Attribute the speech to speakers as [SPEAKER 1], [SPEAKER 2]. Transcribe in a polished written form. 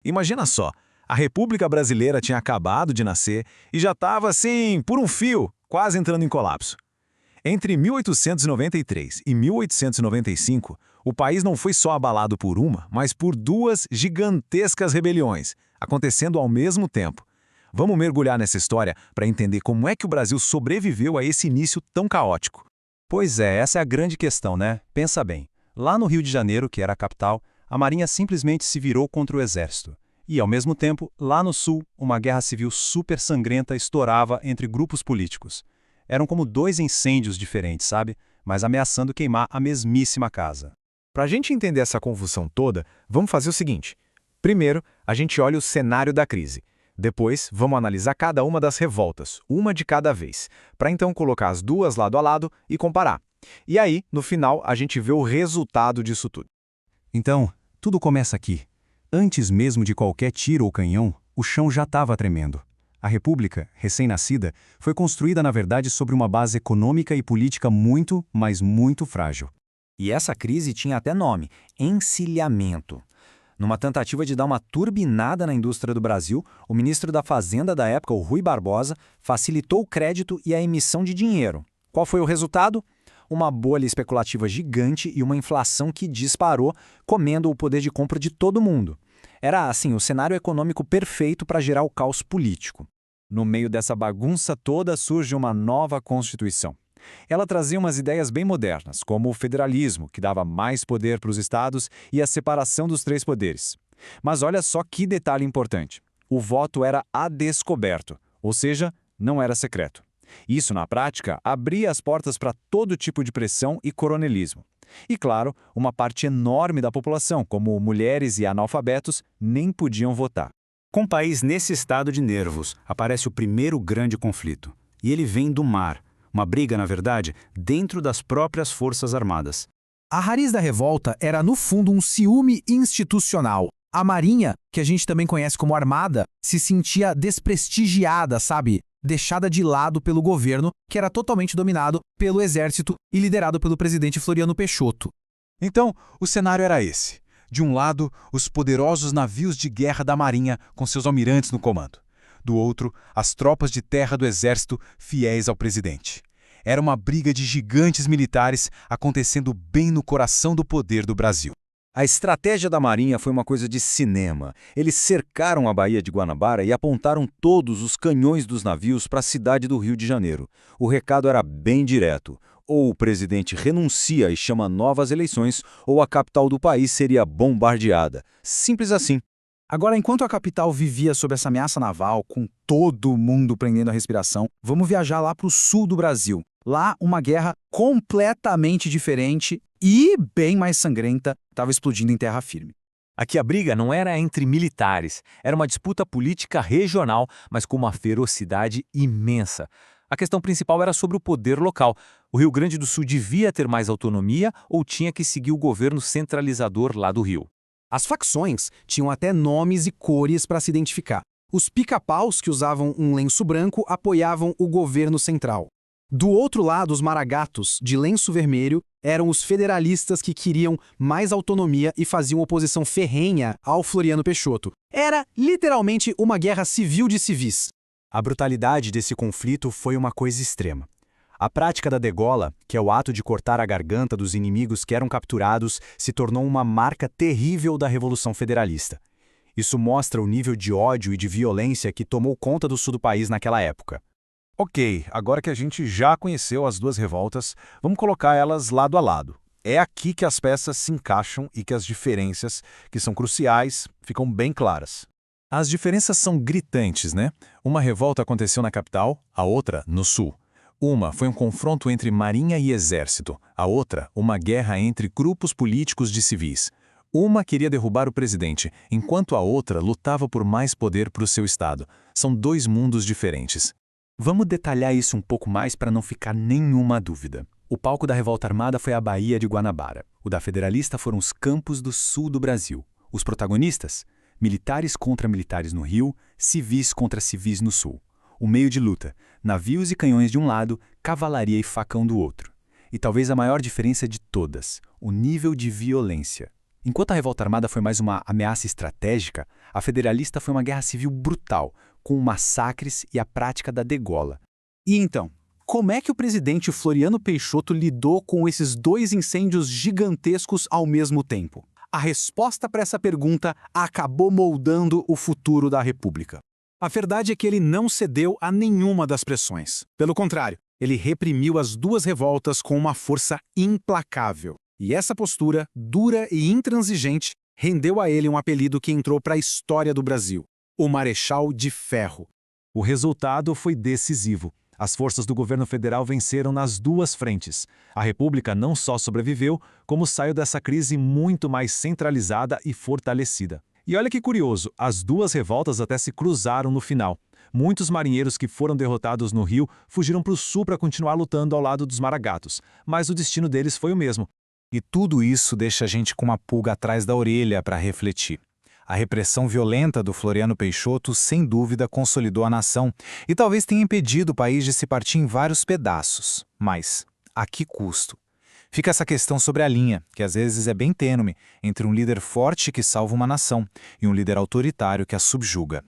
[SPEAKER 1] Imagina só, a República Brasileira tinha acabado de nascer e já estava assim, por um fio, quase entrando em colapso. Entre 1893 e 1895, o país não foi só abalado por uma, mas por duas gigantescas rebeliões, acontecendo ao mesmo tempo. Vamos mergulhar nessa história para entender como é que o Brasil sobreviveu a esse início tão caótico.
[SPEAKER 2] Pois é, essa é a grande questão, né? Pensa bem. Lá no Rio de Janeiro, que era a capital, a Marinha simplesmente se virou contra o Exército. E, ao mesmo tempo, lá no Sul, uma guerra civil super sangrenta estourava entre grupos políticos. Eram como dois incêndios diferentes, sabe? Mas ameaçando queimar a mesmíssima casa.
[SPEAKER 3] Para a gente entender essa confusão toda, vamos fazer o seguinte. Primeiro, a gente olha o cenário da crise. Depois, vamos analisar cada uma das revoltas, uma de cada vez, para então colocar as duas lado a lado e comparar. E aí, no final, a gente vê o resultado disso tudo.
[SPEAKER 2] Então, tudo começa aqui. Antes mesmo de qualquer tiro ou canhão, o chão já estava tremendo. A República, recém-nascida, foi construída na verdade sobre uma base econômica e política muito, mas muito frágil.
[SPEAKER 4] E essa crise tinha até nome: encilhamento. Numa tentativa de dar uma turbinada na indústria do Brasil, o ministro da Fazenda da época, o Rui Barbosa, facilitou o crédito e a emissão de dinheiro. Qual foi o resultado? Uma bolha especulativa gigante e uma inflação que disparou, comendo o poder de compra de todo mundo. Era, assim, o cenário econômico perfeito para gerar o caos político. No meio dessa bagunça toda surge uma nova Constituição. Ela trazia umas ideias bem modernas, como o federalismo, que dava mais poder para os estados, e a separação dos três poderes. Mas olha só que detalhe importante. O voto era a descoberto, ou seja, não era secreto. Isso, na prática, abria as portas para todo tipo de pressão e coronelismo. E, claro, uma parte enorme da população, como mulheres e analfabetos, nem podiam votar. Com o país nesse estado de nervos, aparece o primeiro grande conflito. E ele vem do mar. Uma briga, na verdade, dentro das próprias Forças Armadas.
[SPEAKER 5] A raiz da revolta era, no fundo, um ciúme institucional. A Marinha, que a gente também conhece como Armada, se sentia desprestigiada, sabe? Deixada de lado pelo governo, que era totalmente dominado pelo Exército e liderado pelo presidente Floriano Peixoto.
[SPEAKER 2] Então, o cenário era esse. De um lado, os poderosos navios de guerra da Marinha com seus almirantes no comando. Do outro, as tropas de terra do Exército fiéis ao presidente. Era uma briga de gigantes militares acontecendo bem no coração do poder do Brasil.
[SPEAKER 4] A estratégia da Marinha foi uma coisa de cinema. Eles cercaram a Baía de Guanabara e apontaram todos os canhões dos navios para a cidade do Rio de Janeiro. O recado era bem direto. Ou o presidente renuncia e chama novas eleições, ou a capital do país seria bombardeada. Simples assim.
[SPEAKER 5] Agora, enquanto a capital vivia sob essa ameaça naval, com todo mundo prendendo a respiração, vamos viajar lá para o sul do Brasil. Lá, uma guerra completamente diferente e bem mais sangrenta estava explodindo em terra firme.
[SPEAKER 1] Aqui a briga não era entre militares, era uma disputa política regional, mas com uma ferocidade imensa. A questão principal era sobre o poder local. O Rio Grande do Sul devia ter mais autonomia ou tinha que seguir o governo centralizador lá do Rio?
[SPEAKER 5] As facções tinham até nomes e cores para se identificar. Os pica-paus, que usavam um lenço branco, apoiavam o governo central. Do outro lado, os maragatos, de lenço vermelho, eram os federalistas que queriam mais autonomia e faziam oposição ferrenha ao Floriano Peixoto. Era, literalmente, uma guerra civil de civis.
[SPEAKER 2] A brutalidade desse conflito foi uma coisa extrema. A prática da degola, que é o ato de cortar a garganta dos inimigos que eram capturados, se tornou uma marca terrível da Revolução Federalista. Isso mostra o nível de ódio e de violência que tomou conta do sul do país naquela época.
[SPEAKER 1] Ok, agora que a gente já conheceu as duas revoltas, vamos colocar elas lado a lado. É aqui que as peças se encaixam e que as diferenças, que são cruciais, ficam bem claras. As diferenças são gritantes, né? Uma revolta aconteceu na capital, a outra no sul. Uma foi um confronto entre marinha e exército, a outra, uma guerra entre grupos políticos de civis. Uma queria derrubar o presidente, enquanto a outra lutava por mais poder para o seu estado. São dois mundos diferentes.
[SPEAKER 2] Vamos detalhar isso um pouco mais para não ficar nenhuma dúvida. O palco da Revolta Armada foi a Baía de Guanabara. O da Federalista foram os campos do sul do Brasil. Os protagonistas? Militares contra militares no Rio, civis contra civis no sul. O meio de luta, navios e canhões de um lado, cavalaria e facão do outro. E talvez a maior diferença de todas, o nível de violência. Enquanto a revolta armada foi mais uma ameaça estratégica, a federalista foi uma guerra civil brutal, com massacres e a prática da degola.
[SPEAKER 5] E então, como é que o presidente Floriano Peixoto lidou com esses dois incêndios gigantescos ao mesmo tempo? A resposta para essa pergunta acabou moldando o futuro da República. A verdade é que ele não cedeu a nenhuma das pressões. Pelo contrário, ele reprimiu as duas revoltas com uma força implacável. E essa postura, dura e intransigente, rendeu a ele um apelido que entrou para a história do Brasil: o Marechal de Ferro.
[SPEAKER 1] O resultado foi decisivo. As forças do governo federal venceram nas duas frentes. A República não só sobreviveu, como saiu dessa crise muito mais centralizada e fortalecida. E olha que curioso, as duas revoltas até se cruzaram no final. Muitos marinheiros que foram derrotados no Rio fugiram para o sul para continuar lutando ao lado dos maragatos, mas o destino deles foi o mesmo.
[SPEAKER 3] E tudo isso deixa a gente com uma pulga atrás da orelha para refletir. A repressão violenta do Floriano Peixoto, sem dúvida, consolidou a nação e talvez tenha impedido o país de se partir em vários pedaços. Mas, a que custo? Fica essa questão sobre a linha, que às vezes é bem tênue, entre um líder forte que salva uma nação e um líder autoritário que a subjuga.